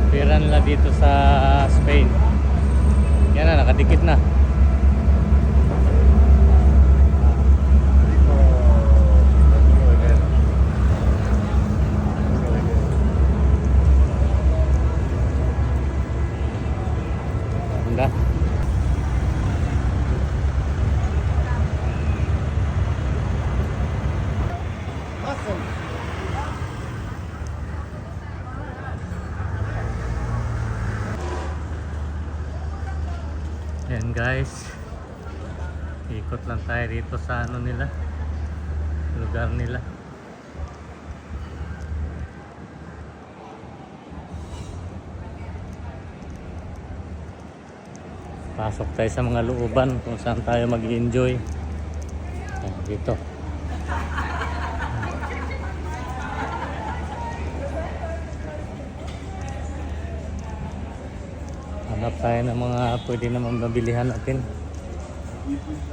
pera nila dito sa Spain. Yan na, nakadikit na. Ganda. Yan guys, ikot lang tayo dito sa ano nila, lugar nila. Pasok tayo sa mga looban kung saan tayo mag-enjoy. Dito. Hanap tayo ng mga pwede naman mabilihan natin.